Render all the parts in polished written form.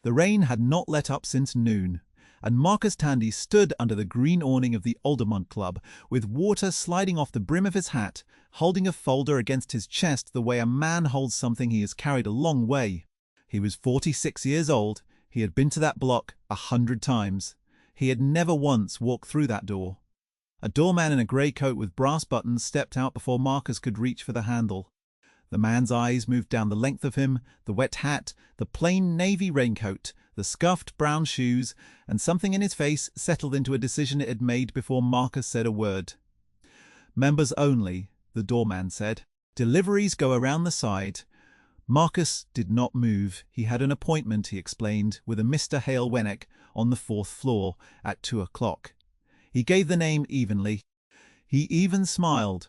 The rain had not let up since noon, and Marcus Tandy stood under the green awning of the Aldermont Club, with water sliding off the brim of his hat, holding a folder against his chest the way a man holds something he has carried a long way. He was 46 years old. He had been to that block 100 times. He had never once walked through that door. A doorman in a grey coat with brass buttons stepped out before Marcus could reach for the handle. The man's eyes moved down the length of him, the wet hat, the plain navy raincoat, the scuffed brown shoes, and something in his face settled into a decision it had made before Marcus said a word. "Members only," the doorman said. "Deliveries go around the side." Marcus did not move. He had an appointment, he explained, with a Mr. Hale Wennick on the 4th floor at 2 o'clock. He gave the name evenly. He even smiled.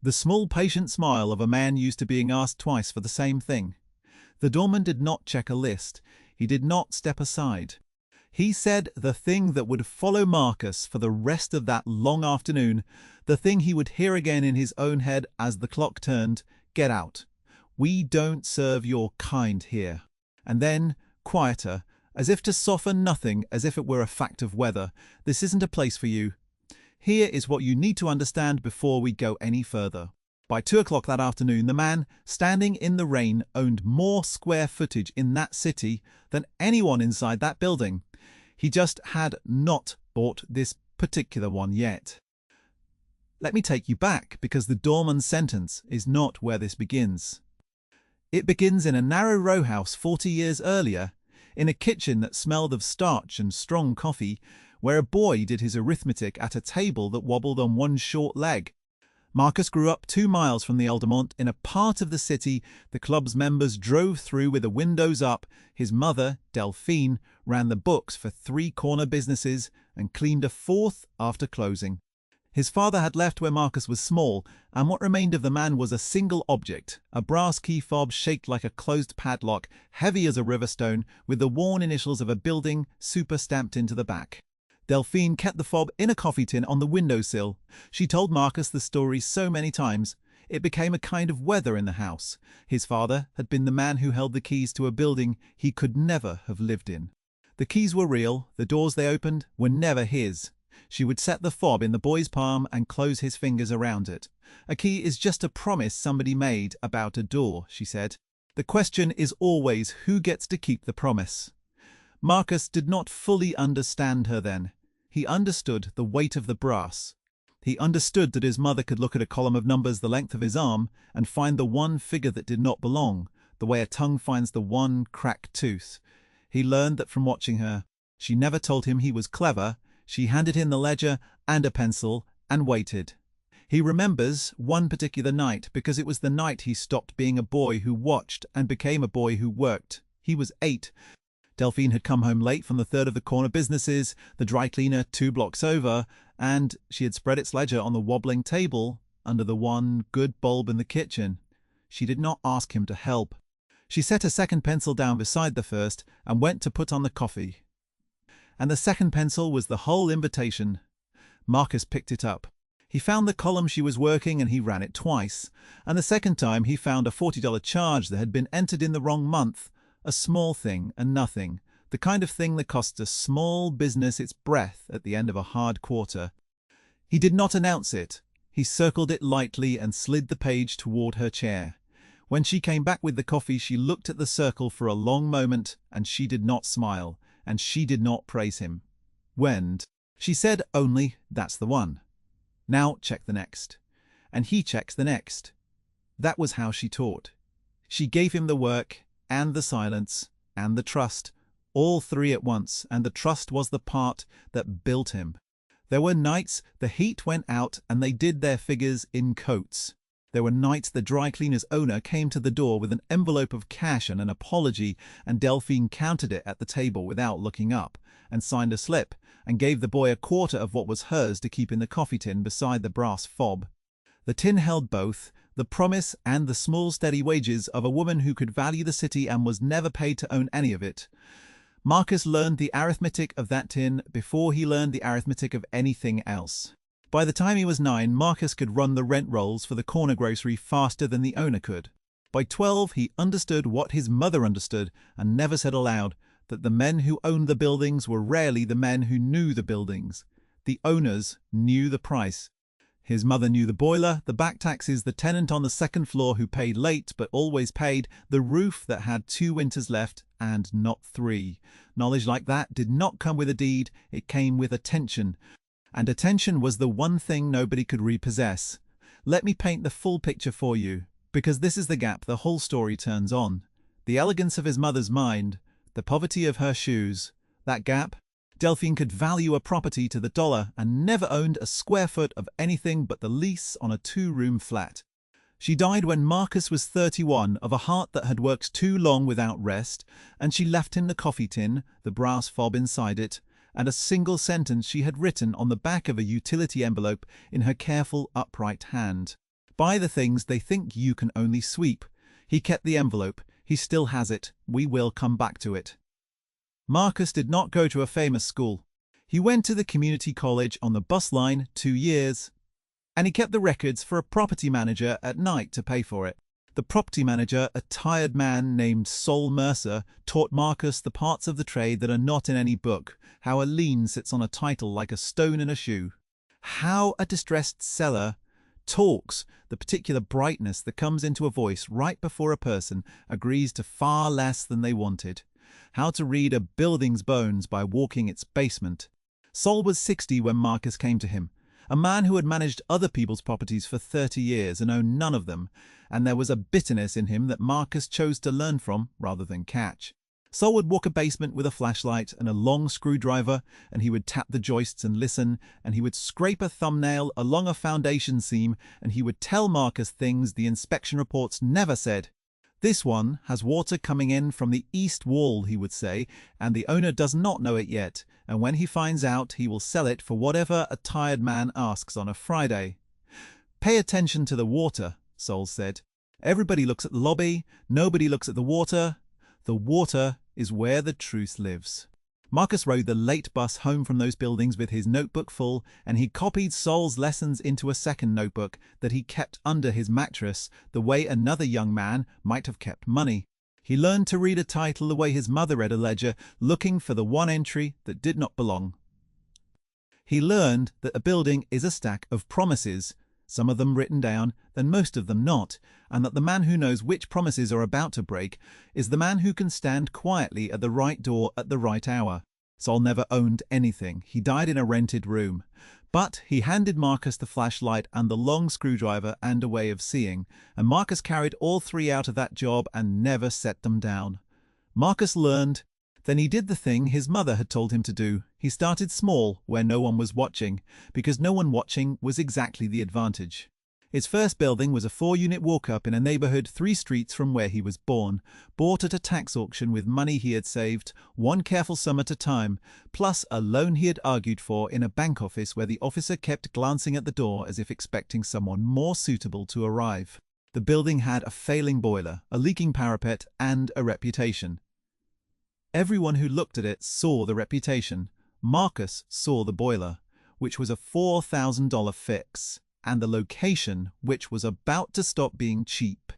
The small, patient smile of a man used to being asked twice for the same thing. The doorman did not check a list. He did not step aside. He said the thing that would follow Marcus for the rest of that long afternoon, the thing he would hear again in his own head as the clock turned: "Get out. We don't serve your kind here." And then, quieter, as if to soften nothing, as if it were a fact of weather: "This isn't a place for you. Here is what you need to understand before we go any further." By 2 o'clock that afternoon, the man standing in the rain owned more square footage in that city than anyone inside that building. He just had not bought this particular one yet. Let me take you back, because the doorman's sentence is not where this begins. It begins in a narrow row house 40 years earlier, in a kitchen that smelled of starch and strong coffee, where a boy did his arithmetic at a table that wobbled on one short leg. Marcus grew up 2 miles from the Aldermont, in a part of the city the club's members drove through with the windows up. His mother, Delphine, ran the books for 3 corner businesses and cleaned a 4th after closing. His father had left where Marcus was small, and what remained of the man was a single object, a brass key fob shaped like a closed padlock, heavy as a river stone, with the worn initials of a building super stamped into the back. Delphine kept the fob in a coffee tin on the windowsill. She told Marcus the story so many times. It became a kind of weather in the house. His father had been the man who held the keys to a building he could never have lived in. The keys were real. The doors they opened were never his. She would set the fob in the boy's palm and close his fingers around it. "A key is just a promise somebody made about a door," she said. "The question is always who gets to keep the promise." Marcus did not fully understand her then. He understood the weight of the brass. He understood that his mother could look at a column of numbers the length of his arm and find the one figure that did not belong, the way a tongue finds the one cracked tooth. He learned that from watching her. She never told him he was clever. She handed him the ledger and a pencil and waited. He remembers one particular night because it was the night he stopped being a boy who watched and became a boy who worked. He was 8. Delphine had come home late from the 3rd of the corner businesses, the dry cleaner 2 blocks over, and she had spread its ledger on the wobbling table under the one good bulb in the kitchen. She did not ask him to help. She set a second pencil down beside the first and went to put on the coffee. And the second pencil was the whole invitation. Marcus picked it up. He found the column she was working and he ran it twice. And the second time he found a $40 charge that had been entered in the wrong month. A small thing and nothing, the kind of thing that costs a small business its breath at the end of a hard quarter. He did not announce it. He circled it lightly and slid the page toward her chair. When she came back with the coffee, she looked at the circle for a long moment, and she did not smile, and she did not praise him. "When?" She said only, "That's the one. Now check the next." And he checked the next. That was how she taught. She gave him the work, and the silence, and the trust, all 3 at once, and the trust was the part that built him. There were nights the heat went out and they did their figures in coats. There were nights the dry cleaner's owner came to the door with an envelope of cash and an apology, and Delphine counted it at the table without looking up, and signed a slip, and gave the boy a quarter of what was hers to keep in the coffee tin beside the brass fob. The tin held both, the promise and the small steady wages of a woman who could value the city and was never paid to own any of it. Marcus learned the arithmetic of that tin before he learned the arithmetic of anything else. By the time he was 9, Marcus could run the rent rolls for the corner grocery faster than the owner could. By 12, he understood what his mother understood and never said aloud, that the men who owned the buildings were rarely the men who knew the buildings. The owners knew the price. His mother knew the boiler, the back taxes, the tenant on the second floor who paid late but always paid, the roof that had 2 winters left and not 3. Knowledge like that did not come with a deed, it came with attention. And attention was the one thing nobody could repossess. Let me paint the full picture for you, because this is the gap the whole story turns on. The elegance of his mother's mind, the poverty of her shoes. That gap? Delphine could value a property to the dollar and never owned a square foot of anything but the lease on a 2-room flat. She died when Marcus was 31 of a heart that had worked too long without rest, and she left him the coffee tin, the brass fob inside it, and a single sentence she had written on the back of a utility envelope in her careful, upright hand. Buy the things they think you can only sweep. He kept the envelope. He still has it. We will come back to it. Marcus did not go to a famous school. He went to the community college on the bus line 2 years, and he kept the records for a property manager at night to pay for it. The property manager, a tired man named Sol Mercer, taught Marcus the parts of the trade that are not in any book, how a lien sits on a title like a stone in a shoe, how a distressed seller talks, the particular brightness that comes into a voice right before a person agrees to far less than they wanted, how to read a building's bones by walking its basement. Sol was 60 when Marcus came to him, a man who had managed other people's properties for 30 years and owned none of them, and there was a bitterness in him that Marcus chose to learn from rather than catch. Sol would walk a basement with a flashlight and a long screwdriver, and he would tap the joists and listen, and he would scrape a thumbnail along a foundation seam, and he would tell Marcus things the inspection reports never said. This one has water coming in from the east wall, he would say, and the owner does not know it yet, and when he finds out, he will sell it for whatever a tired man asks on a Friday. Pay attention to the water, Sol said. Everybody looks at the lobby, nobody looks at the water. The water is where the truth lives. Marcus rode the late bus home from those buildings with his notebook full, and he copied Sol's lessons into a second notebook that he kept under his mattress, the way another young man might have kept money. He learned to read a title the way his mother read a ledger, looking for the one entry that did not belong. He learned that a building is a stack of promises, some of them written down, then most of them not, and that the man who knows which promises are about to break is the man who can stand quietly at the right door at the right hour. Sol never owned anything. He died in a rented room. But he handed Marcus the flashlight and the long screwdriver and a way of seeing, and Marcus carried all 3 out of that job and never set them down. Marcus learned. Then he did the thing his mother had told him to do. He started small, where no one was watching, because no one watching was exactly the advantage. His first building was a 4-unit walk-up in a neighborhood 3 streets from where he was born, bought at a tax auction with money he had saved, one careful sum at a time, plus a loan he had argued for in a bank office where the officer kept glancing at the door as if expecting someone more suitable to arrive. The building had a failing boiler, a leaking parapet, and a reputation. Everyone who looked at it saw the reputation. Marcus saw the boiler, which was a $4,000 fix, and the location, which was about to stop being cheap.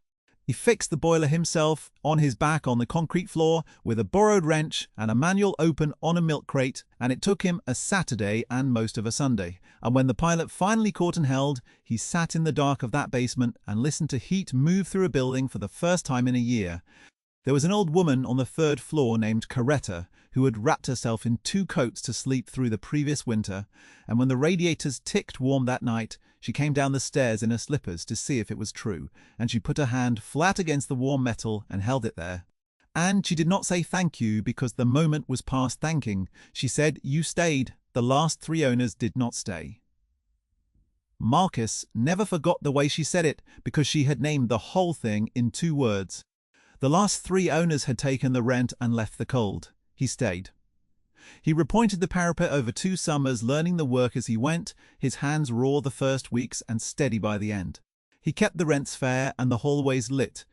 He fixed the boiler himself, on his back on the concrete floor, with a borrowed wrench and a manual open on a milk crate, and it took him a Saturday and most of a Sunday. And when the pilot finally caught and held, he sat in the dark of that basement and listened to heat move through a building for the first time in a year. There was an old woman on the 3rd floor named Coretta, who had wrapped herself in 2 coats to sleep through the previous winter, and when the radiators ticked warm that night, she came down the stairs in her slippers to see if it was true, and she put her hand flat against the warm metal and held it there. And she did not say thank you because the moment was past thanking. She said, "You stayed. The last 3 owners did not stay." Marcus never forgot the way she said it because she had named the whole thing in 2 words. The last 3 owners had taken the rent and left the cold. He stayed. He repointed the parapet over 2 summers, learning the work as he went, his hands raw the first weeks and steady by the end. He kept the rents fair and the hallways lit.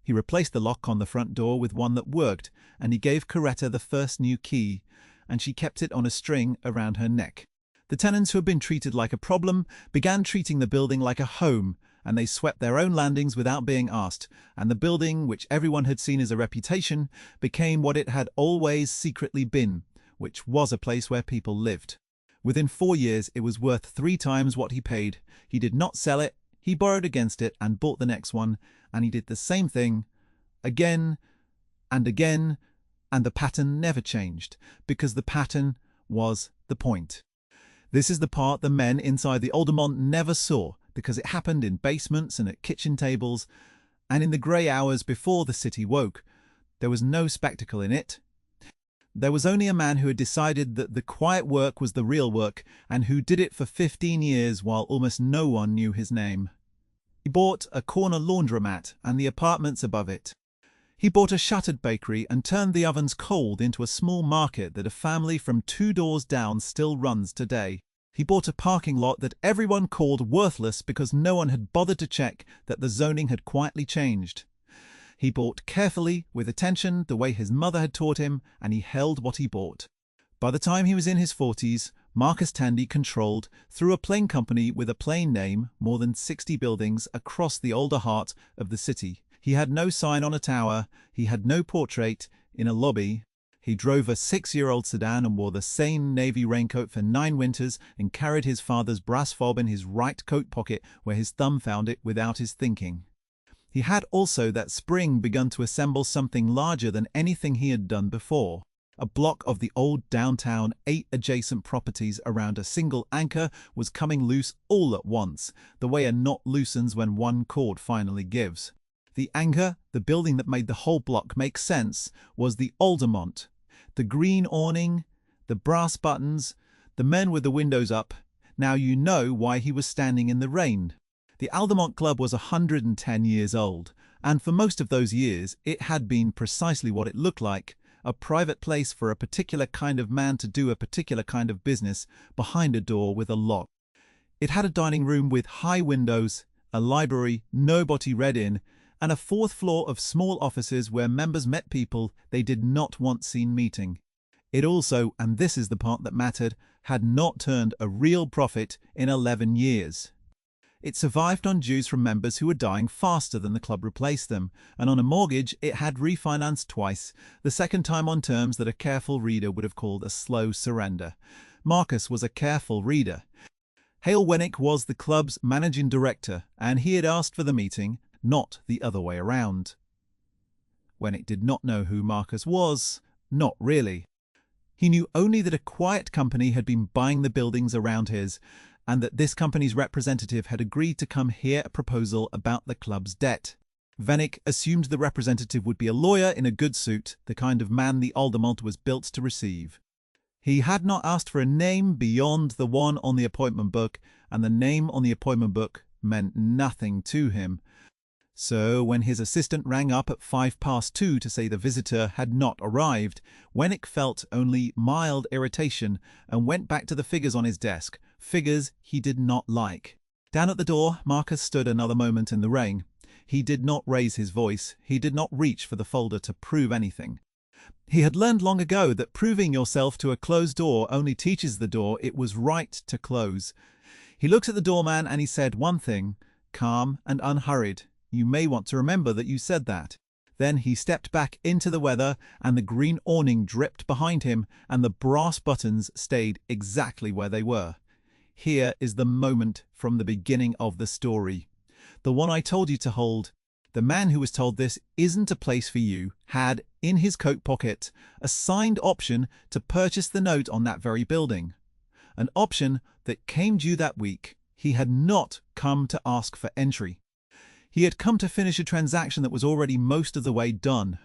He replaced the lock on the front door with one that worked, and he gave Coretta the first new key, and she kept it on a string around her neck. The tenants who had been treated like a problem began treating the building like a home, and they swept their own landings without being asked, and the building, which everyone had seen as a reputation, became what it had always secretly been, which was a place where people lived. Within 4 years, it was worth 3 times what he paid. He did not sell it, he borrowed against it and bought the next one, and he did the same thing again and again, and the pattern never changed, because the pattern was the point. This is the part the men inside the Aldermont never saw, because it happened in basements and at kitchen tables, and in the grey hours before the city woke. There was no spectacle in it. There was only a man who had decided that the quiet work was the real work, and who did it for 15 years while almost no one knew his name. He bought a corner laundromat and the apartments above it. He bought a shuttered bakery and turned the ovens cold into a small market that a family from 2 doors down still runs today. He bought a parking lot that everyone called worthless because no one had bothered to check that the zoning had quietly changed. He bought carefully, with attention, the way his mother had taught him, and he held what he bought. By the time he was in his 40s, Marcus Tandy controlled, through a plane company with a plane name, more than 60 buildings across the older heart of the city. He had no sign on a tower, he had no portrait in a lobby. He drove a 6-year-old sedan and wore the same navy raincoat for 9 winters and carried his father's brass fob in his right coat pocket where his thumb found it without his thinking. He had also that spring begun to assemble something larger than anything he had done before. A block of the old downtown, 8 adjacent properties around a single anchor was coming loose all at once, the way a knot loosens when one cord finally gives. The anchor, the building that made the whole block make sense, was the Aldermont. The green awning, the brass buttons, the men with the windows up. Now you know why he was standing in the rain. The Aldermont Club was 110 years old, and for most of those years it had been precisely what it looked like, a private place for a particular kind of man to do a particular kind of business behind a door with a lock. It had a dining room with high windows, a library nobody read in, and a 4th floor of small offices where members met people they did not want seen meeting. It also, and this is the part that mattered, had not turned a real profit in 11 years. It survived on dues from members who were dying faster than the club replaced them, and on a mortgage it had refinanced twice, the second time on terms that a careful reader would have called a slow surrender. Marcus was a careful reader. Hale Wennick was the club's managing director, and he had asked for the meeting, not the other way around. Wennick did not know who Marcus was, not really. He knew only that a quiet company had been buying the buildings around his, and that this company's representative had agreed to come hear a proposal about the club's debt. Wennick assumed the representative would be a lawyer in a good suit, the kind of man the Aldermont was built to receive. He had not asked for a name beyond the one on the appointment book, and the name on the appointment book meant nothing to him. So when his assistant rang up at 2:05 to say the visitor had not arrived, Wennick felt only mild irritation and went back to the figures on his desk, figures he did not like. Down at the door, Marcus stood another moment in the rain. He did not raise his voice, he did not reach for the folder to prove anything. He had learned long ago that proving yourself to a closed door only teaches the door it was right to close. He looked at the doorman and he said one thing, calm and unhurried. You may want to remember that you said that. Then he stepped back into the weather, and the green awning dripped behind him, and the brass buttons stayed exactly where they were. Here is the moment from the beginning of the story. The one I told you to hold. The man who was told this isn't a place for you had, in his coat pocket, a signed option to purchase the note on that very building. An option that came due that week. He had not come to ask for entry. He had come to finish a transaction that was already most of the way done.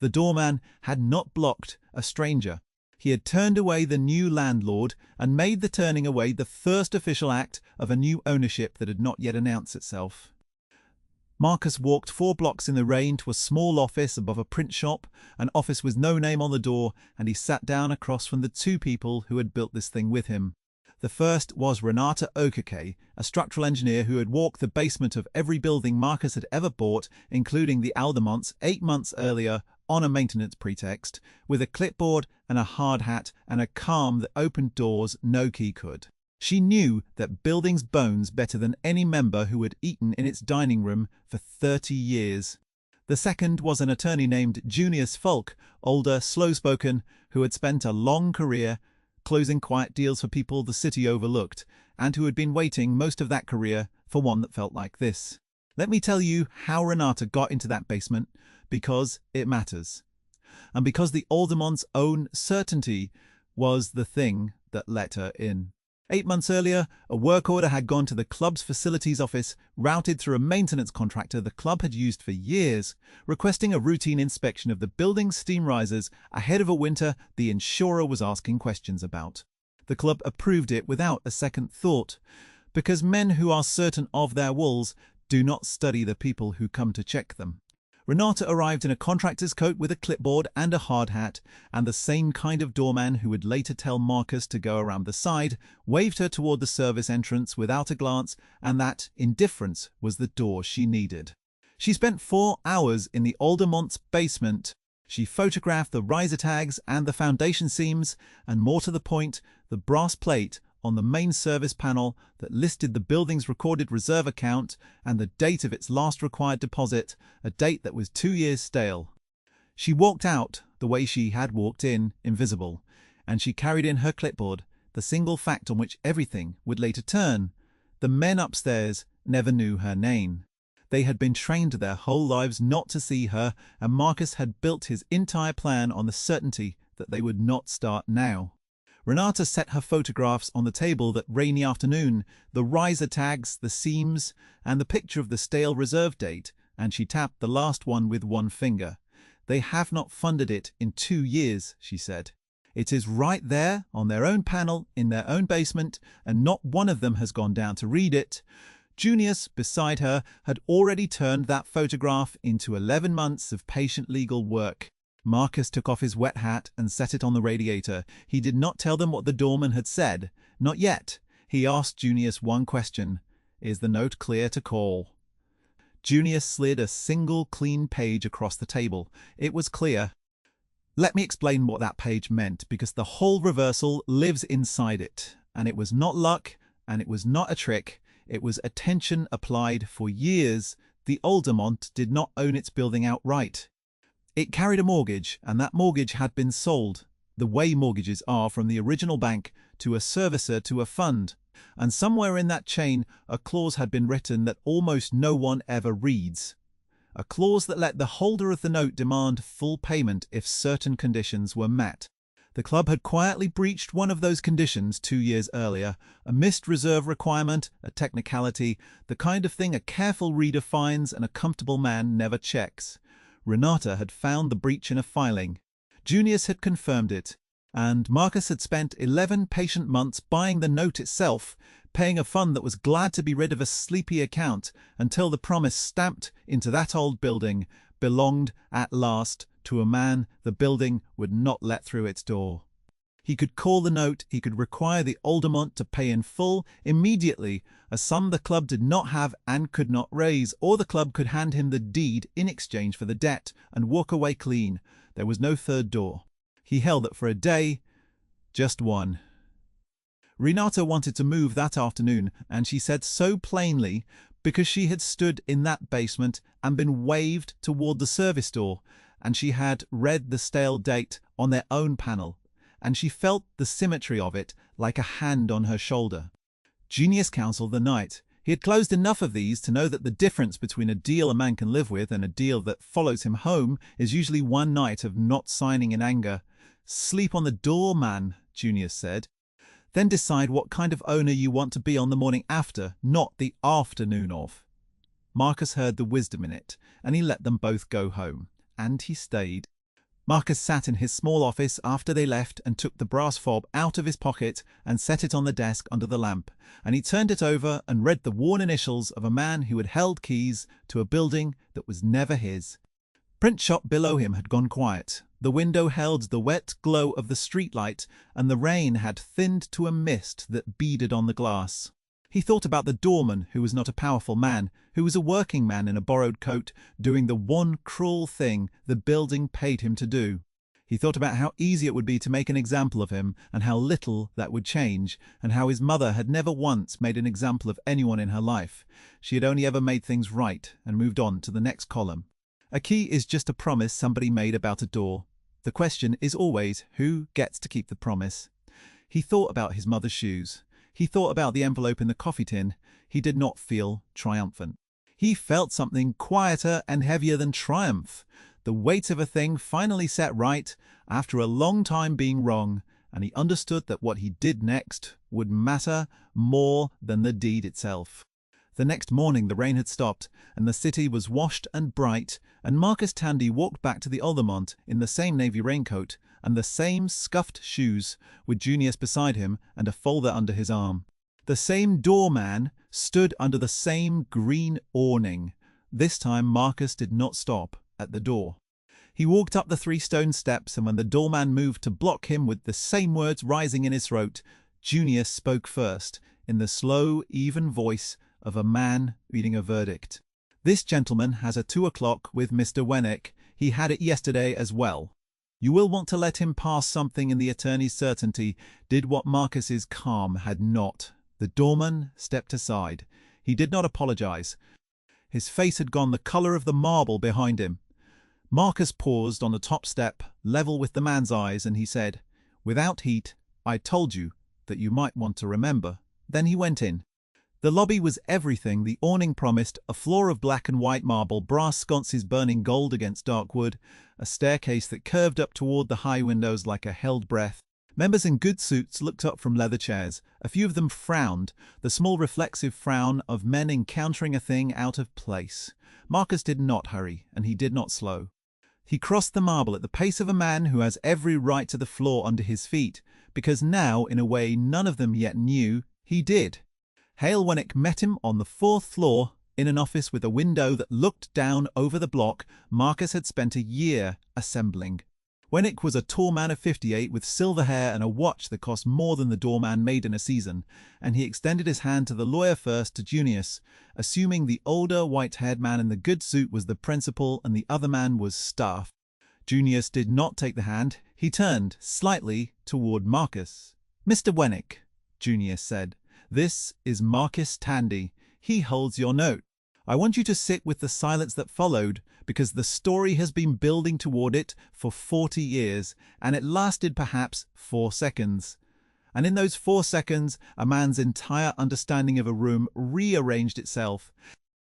The doorman had not blocked a stranger. He had turned away the new landlord and made the turning away the first official act of a new ownership that had not yet announced itself. Marcus walked 4 blocks in the rain to a small office above a print shop, an office with no name on the door, and he sat down across from the 2 people who had built this thing with him. The first was Renata Okeke, a structural engineer who had walked the basement of every building Marcus had ever bought, including the Aldermonts 8 months earlier, on a maintenance pretext, with a clipboard and a hard hat and a calm that opened doors no key could. She knew that building's bones better than any member who had eaten in its dining room for 30 years. The second was an attorney named Junius Falk, older, slow-spoken, who had spent a long career closing quiet deals for people the city overlooked, and who had been waiting most of that career for one that felt like this. Let me tell you how Renata got into that basement, because it matters. And because the alderman's own certainty was the thing that let her in. 8 months earlier, a work order had gone to the club's facilities office, routed through a maintenance contractor the club had used for years, requesting a routine inspection of the building's steam risers ahead of a winter the insurer was asking questions about. The club approved it without a second thought, because men who are certain of their walls do not study the people who come to check them. Renata arrived in a contractor's coat with a clipboard and a hard hat, and the same kind of doorman who would later tell Marcus to go around the side waved her toward the service entrance without a glance, and that indifference was the door she needed. She spent 4 hours in the Aldermont's basement. She photographed the riser tags and the foundation seams, and more to the point, the brass plate on the main service panel that listed the building's recorded reserve account and the date of its last required deposit, a date that was 2 years stale. She walked out the way she had walked in, invisible, and she carried in her clipboard, the single fact on which everything would later turn. The men upstairs never knew her name. They had been trained their whole lives not to see her, and Marcus had built his entire plan on the certainty that they would not start now. Renata set her photographs on the table that rainy afternoon, the riser tags, the seams, and the picture of the stale reserve date, and she tapped the last one with one finger. They have not funded it in 2 years, she said. It is right there on their own panel in their own basement, and not one of them has gone down to read it. Junius, beside her, had already turned that photograph into 11 months of patient legal work. Marcus took off his wet hat and set it on the radiator. He did not tell them what the doorman had said. Not yet. He asked Junius one question. Is the note clear to call? Junius slid a single clean page across the table. It was clear. Let me explain what that page meant, because the whole reversal lives inside it. And it was not luck, and it was not a trick. It was attention applied for years. The Aldermont did not own its building outright. It carried a mortgage, and that mortgage had been sold, the way mortgages are, from the original bank to a servicer to a fund. And somewhere in that chain, a clause had been written that almost no one ever reads. A clause that let the holder of the note demand full payment if certain conditions were met. The club had quietly breached one of those conditions 2 years earlier, a missed reserve requirement, a technicality, the kind of thing a careful reader finds and a comfortable man never checks. Renata had found the breach in a filing. Junius had confirmed it, and Marcus had spent 11 patient months buying the note itself, paying a fund that was glad to be rid of a sleepy account until the promise stamped into that old building belonged at last to a man the building would not let through its door. He could call the note, he could require the Aldermont to pay in full, immediately, a sum the club did not have and could not raise, or the club could hand him the deed in exchange for the debt and walk away clean. There was no third door. He held it for a day, just one. Renata wanted to move that afternoon, and she said so plainly, because she had stood in that basement and been waved toward the service door, and she had read the stale date on their own panel, and she felt the symmetry of it like a hand on her shoulder. Junius counselled the night. He had closed enough of these to know that the difference between a deal a man can live with and a deal that follows him home is usually one night of not signing in anger. Sleep on the door, man, Junius said. Then decide what kind of owner you want to be on the morning after, not the afternoon of. Marcus heard the wisdom in it, and he let them both go home. And he stayed. Marcus sat in his small office after they left and took the brass fob out of his pocket and set it on the desk under the lamp, and he turned it over and read the worn initials of a man who had held keys to a building that was never his. Print shop below him had gone quiet. The window held the wet glow of the streetlight, and the rain had thinned to a mist that beaded on the glass. He thought about the doorman, who was not a powerful man, who was a working man in a borrowed coat, doing the one cruel thing the building paid him to do. He thought about how easy it would be to make an example of him and how little that would change, and how his mother had never once made an example of anyone in her life. She had only ever made things right and moved on to the next column. A key is just a promise somebody made about a door. The question is always who gets to keep the promise. He thought about his mother's shoes. He thought about the envelope in the coffee tin. He did not feel triumphant. He felt something quieter and heavier than triumph. The weight of a thing finally set right after a long time being wrong, and he understood that what he did next would matter more than the deed itself. The next morning the rain had stopped, and the city was washed and bright, and Marcus Tandy walked back to the Aldermont in the same navy raincoat and the same scuffed shoes, with Junius beside him and a folder under his arm. The same doorman stood under the same green awning. This time Marcus did not stop at the door. He walked up the 3 stone steps, and when the doorman moved to block him with the same words rising in his throat, Junius spoke first, in the slow, even voice of a man reading a verdict. "This gentleman has a 2 o'clock with Mr. Wennick. He had it yesterday as well. You will want to let him pass something in the attorney's certainty did what Marcus's calm had not." The doorman stepped aside. He did not apologize. His face had gone the color of the marble behind him. Marcus paused on the top step, level with the man's eyes, and he said, "Without heat, I told you that you might want to remember." Then he went in. The lobby was everything the awning promised: a floor of black and white marble, brass sconces burning gold against dark wood, a staircase that curved up toward the high windows like a held breath. Members in good suits looked up from leather chairs. A few of them frowned, the small reflexive frown of men encountering a thing out of place. Marcus did not hurry, and he did not slow. He crossed the marble at the pace of a man who has every right to the floor under his feet, because now, in a way none of them yet knew, he did. Hale Wennick met him on the 4th floor, in an office with a window that looked down over the block Marcus had spent a year assembling. Wennick was a tall man of 58 with silver hair and a watch that cost more than the doorman made in a season, and he extended his hand to the lawyer first to Junius, assuming the older white-haired man in the good suit was the principal and the other man was staff. Junius did not take the hand. He turned slightly toward Marcus. "Mr. Wennick," Junius said, "this is Marcus Tandy. He holds your note. I want you to sit with the silence that followed, because the story has been building toward it for 40 years, and it lasted perhaps 4 seconds. And in those 4 seconds, a man's entire understanding of a room rearranged itself."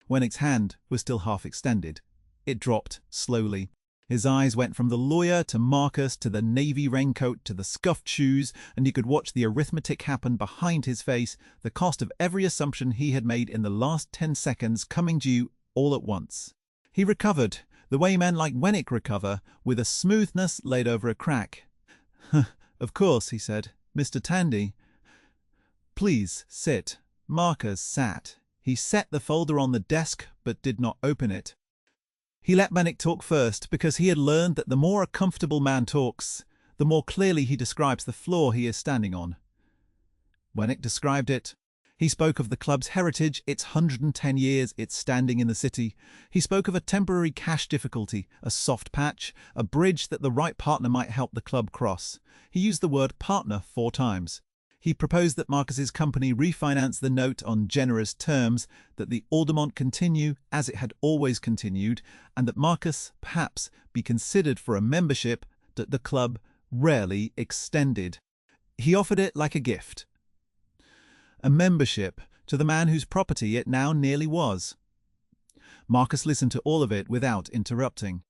Wennick's hand was still half extended. It dropped slowly. His eyes went from the lawyer to Marcus to the navy raincoat to the scuffed shoes, and you could watch the arithmetic happen behind his face, the cost of every assumption he had made in the last 10 seconds coming due all at once. He recovered, the way men like Wennick recover, with a smoothness laid over a crack. "Of course," he said. "Mr. Tandy, please sit." Marcus sat. He set the folder on the desk but did not open it. He let Wennick talk first, because he had learned that the more a comfortable man talks, the more clearly he describes the floor he is standing on. Wennick described it. He spoke of the club's heritage, its 110 years, its standing in the city. He spoke of a temporary cash difficulty, a soft patch, a bridge that the right partner might help the club cross. He used the word partner 4 times. He proposed that Marcus's company refinance the note on generous terms, that the Aldermont continue as it had always continued, and that Marcus perhaps be considered for a membership that the club rarely extended. He offered it like a gift. A membership to the man whose property it now nearly was. Marcus listened to all of it without interrupting.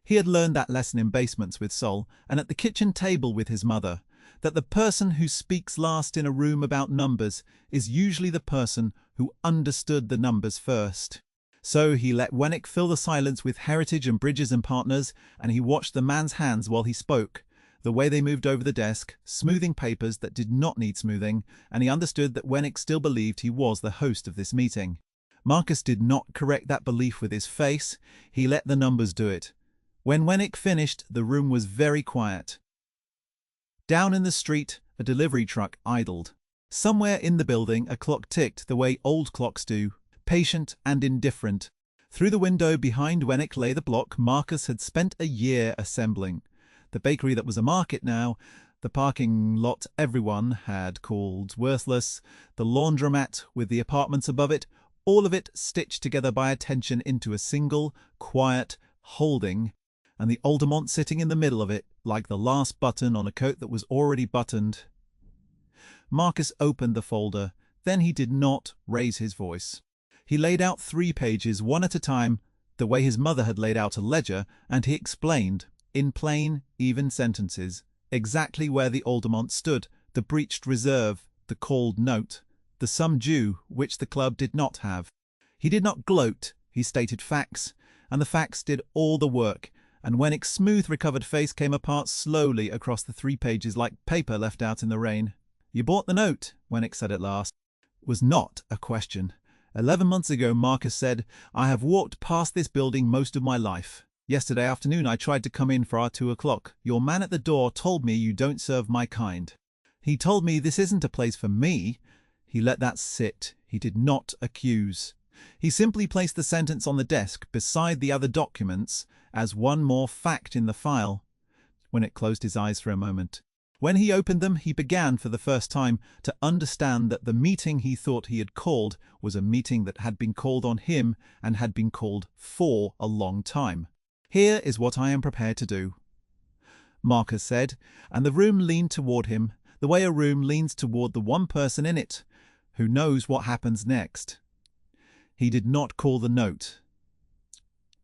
He had learned that lesson in basements with Sol and at the kitchen table with his mother, that the person who speaks last in a room about numbers is usually the person who understood the numbers first. So he let Wennick fill the silence with heritage and bridges and partners, and he watched the man's hands while he spoke, the way they moved over the desk, smoothing papers that did not need smoothing, and he understood that Wennick still believed he was the host of this meeting. Marcus did not correct that belief with his face. He let the numbers do it. When Wennick finished, the room was very quiet. Down in the street, a delivery truck idled. Somewhere in the building, a clock ticked the way old clocks do, patient and indifferent. Through the window behind Wennick lay the block Marcus had spent a year assembling. the bakery that was a market now, the parking lot everyone had called worthless, the laundromat with the apartments above it, all of it stitched together by attention into a single, quiet holding, and the Aldermont sitting in the middle of it like the last button on a coat that was already buttoned. Marcus opened the folder, then he did not raise his voice. He laid out 3 pages, one at a time, the way his mother had laid out a ledger, and he explained, in plain, even sentences, exactly where the Aldermont stood, the breached reserve, the called note, the sum due, which the club did not have. He did not gloat, he stated facts, and the facts did all the work, and Wennick's smooth recovered face came apart slowly across the 3 pages like paper left out in the rain. "You bought the note," Wennick said at last. It was not a question. 11 months ago, Marcus said, "I have walked past this building most of my life. Yesterday afternoon I tried to come in for our 2 o'clock. Your man at the door told me you don't serve my kind. He told me this isn't a place for me." He let that sit. He did not accuse. He simply placed the sentence on the desk beside the other documents as one more fact in the file. Wennick closed his eyes for a moment. When he opened them, he began for the first time to understand that the meeting he thought he had called was a meeting that had been called on him and had been called for a long time. "Here is what I am prepared to do," Marcus said, and the room leaned toward him, the way a room leans toward the one person in it, who knows what happens next. He did not call the note.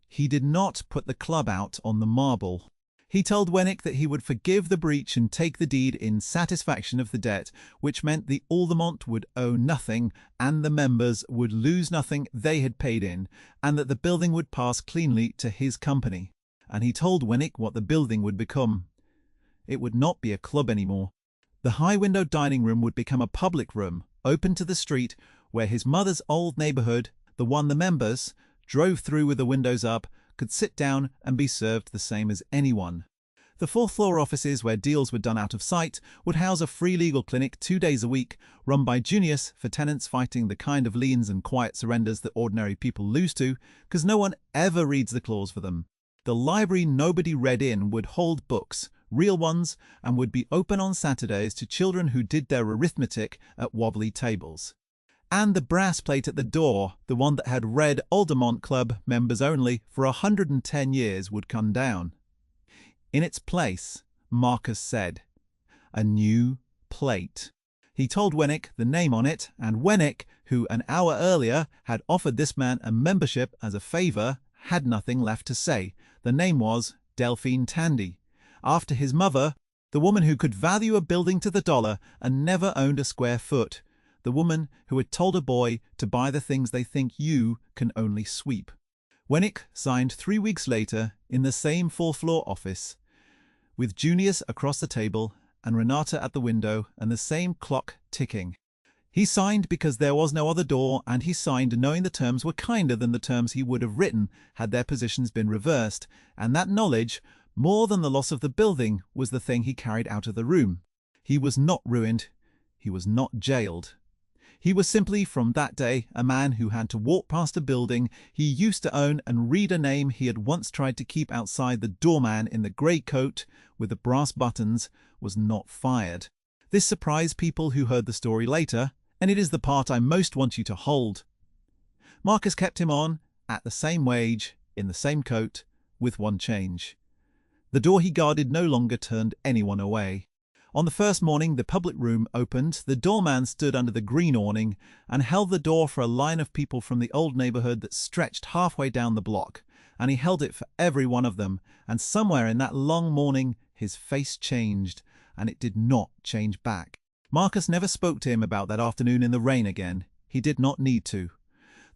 He did not put the club out on the marble. He told Wennick that he would forgive the breach and take the deed in satisfaction of the debt, which meant the Aldermont would owe nothing and the members would lose nothing they had paid in, and that the building would pass cleanly to his company. And he told Wennick what the building would become. It would not be a club anymore. The high-windowed dining room would become a public room, open to the street, where his mother's old neighbourhood, the one the members drove through with the windows up, could sit down and be served the same as anyone. The 4th-floor offices, where deals were done out of sight, would house a free legal clinic 2 days a week, run by Junius for tenants fighting the kind of liens and quiet surrenders that ordinary people lose to, because no one ever reads the clause for them. The library nobody read in would hold books, real ones, and would be open on Saturdays to children who did their arithmetic at wobbly tables. And the brass plate at the door, the one that had read Aldermont Club members only for 110 years, would come down. In its place, Marcus said, "A new plate." He told Wennick the name on it, and Wennick, who an hour earlier had offered this man a membership as a favour, had nothing left to say. The name was Delphine Tandy, after his mother, the woman who could value a building to the dollar and never owned a square foot. The woman who had told a boy to buy the things they think you can only sweep. Wennick signed 3 weeks later in the same 4th-floor office, with Junius across the table and Renata at the window and the same clock ticking. He signed because there was no other door, and he signed knowing the terms were kinder than the terms he would have written had their positions been reversed, and that knowledge, more than the loss of the building, was the thing he carried out of the room. He was not ruined. He was not jailed. He was simply, from that day, a man who had to walk past a building he used to own and read a name he had once tried to keep outside. The doorman in the grey coat with the brass buttons was not fired. This surprised people who heard the story later, and it is the part I most want you to hold. Marcus kept him on, at the same wage, in the same coat, with one change. The door he guarded no longer turned anyone away. On the first morning the public room opened, the doorman stood under the green awning and held the door for a line of people from the old neighbourhood that stretched halfway down the block, and he held it for every one of them, and somewhere in that long morning his face changed, and it did not change back. Marcus never spoke to him about that afternoon in the rain again. He did not need to.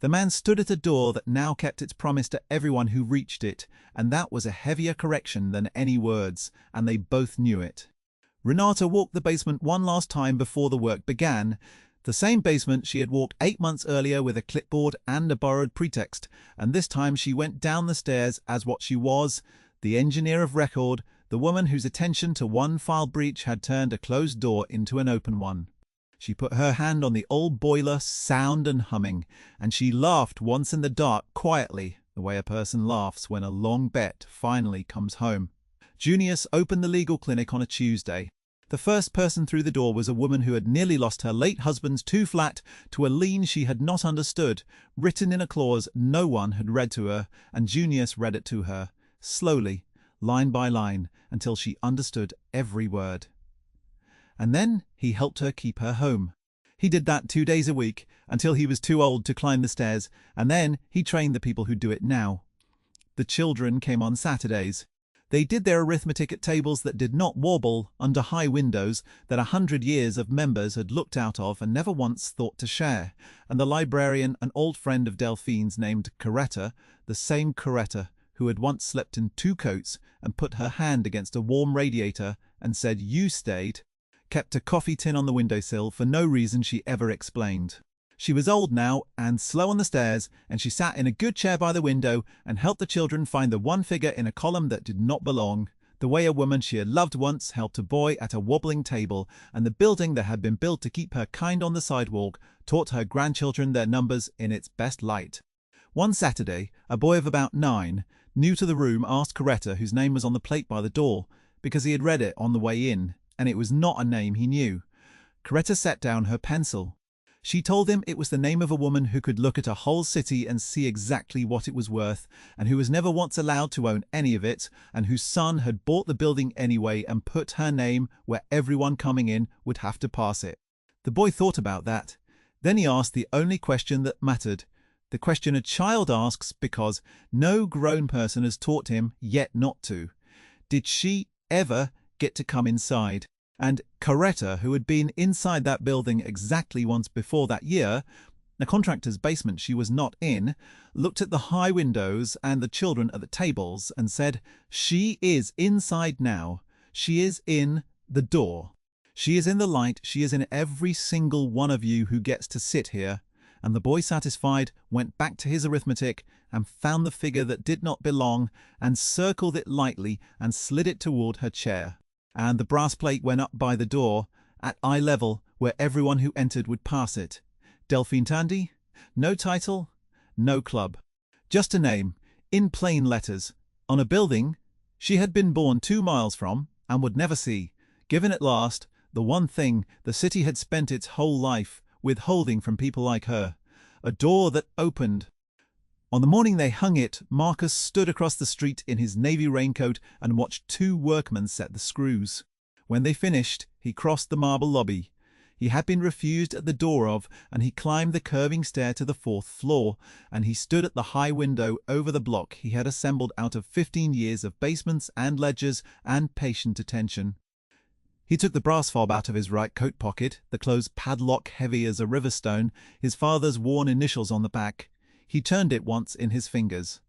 The man stood at a door that now kept its promise to everyone who reached it, and that was a heavier correction than any words, and they both knew it. Renata walked the basement one last time before the work began, the same basement she had walked 8 months earlier with a clipboard and a borrowed pretext, and this time she went down the stairs as what she was, the engineer of record, the woman whose attention to one file breach had turned a closed door into an open one. She put her hand on the old boiler, sound and humming, and she laughed once in the dark quietly, the way a person laughs when a long bet finally comes home. Junius opened the legal clinic on a Tuesday. The first person through the door was a woman who had nearly lost her late husband's too-flat to a lien she had not understood, written in a clause no one had read to her, and Junius read it to her, slowly, line by line, until she understood every word. And then he helped her keep her home. He did that 2 days a week, until he was too old to climb the stairs, and then he trained the people who do it now. The children came on Saturdays. They did their arithmetic at tables that did not wobble under high windows that 100 years of members had looked out of and never once thought to share, and the librarian, an old friend of Delphine's named Coretta, the same Coretta who had once slept in 2 coats and put her hand against a warm radiator and said you stayed, kept a coffee tin on the windowsill for no reason she ever explained. She was old now and slow on the stairs, and she sat in a good chair by the window and helped the children find the one figure in a column that did not belong, the way a woman she had loved once helped a boy at a wobbling table, and the building that had been built to keep her kind on the sidewalk taught her grandchildren their numbers in its best light. One Saturday, a boy of about 9, new to the room, asked Coretta, whose name was on the plate by the door, because he had read it on the way in, and it was not a name he knew. Coretta set down her pencil. She told him it was the name of a woman who could look at a whole city and see exactly what it was worth, and who was never once allowed to own any of it, and whose son had bought the building anyway and put her name where everyone coming in would have to pass it. The boy thought about that. Then he asked the only question that mattered, the question a child asks because no grown person has taught him yet not to. Did she ever get to come inside? And Coretta, who had been inside that building exactly once before that year, a contractor's basement she was not in, looked at the high windows and the children at the tables and said, she is inside now. She is in the door. She is in the light. She is in every single one of you who gets to sit here. And the boy, satisfied, went back to his arithmetic and found the figure that did not belong and circled it lightly and slid it toward her chair. And the brass plate went up by the door, at eye level, where everyone who entered would pass it. Delphine Tandy? No title, no club. Just a name, in plain letters, on a building she had been born 2 miles from and would never see, given at last the one thing the city had spent its whole life withholding from people like her, a door that opened. On the morning they hung it, Marcus stood across the street in his navy raincoat and watched 2 workmen set the screws. When they finished, he crossed the marble lobby he had been refused at the door of, and he climbed the curving stair to the 4th floor, and he stood at the high window over the block he had assembled out of 15 years of basements and ledgers and patient attention. He took the brass fob out of his right coat pocket, the closed padlock heavy as a river stone, his father's worn initials on the back. He turned it once in his fingers.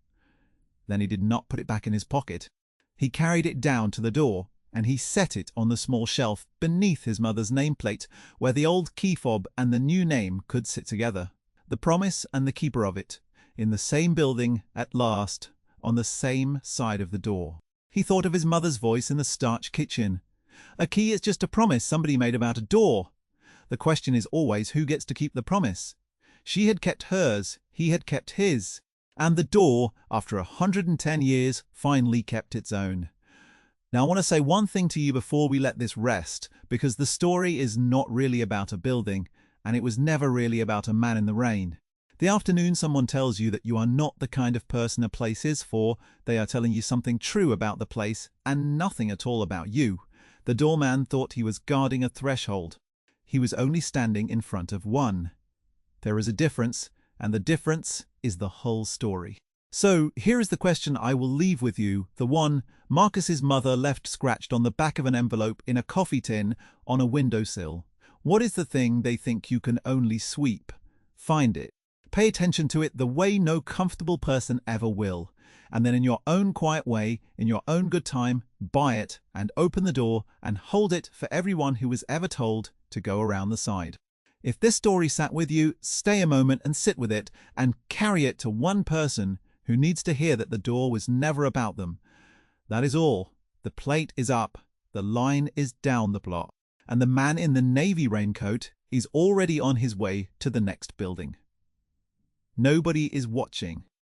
Then he did not put it back in his pocket. He carried it down to the door, and he set it on the small shelf beneath his mother's nameplate, where the old key fob and the new name could sit together. The promise and the keeper of it, in the same building at last, on the same side of the door. He thought of his mother's voice in the starch kitchen. A key is just a promise somebody made about a door. The question is always who gets to keep the promise. She had kept hers, he had kept his. And the door, after 110 years, finally kept its own. Now I want to say one thing to you before we let this rest, because the story is not really about a building, and it was never really about a man in the rain. The afternoon someone tells you that you are not the kind of person a place is for, they are telling you something true about the place and nothing at all about you. The doorman thought he was guarding a threshold. He was only standing in front of one. There is a difference, and the difference is the whole story. So here is the question I will leave with you, the one Marcus's mother left scratched on the back of an envelope in a coffee tin on a windowsill. What is the thing they think you can only sweep? Find it. Pay attention to it the way no comfortable person ever will. And then in your own quiet way, in your own good time, buy it and open the door and hold it for everyone who was ever told to go around the side. If this story sat with you, stay a moment and sit with it and carry it to one person who needs to hear that the door was never about them. That is all. The plate is up, the line is down the block, and the man in the navy raincoat is already on his way to the next building. Nobody is watching.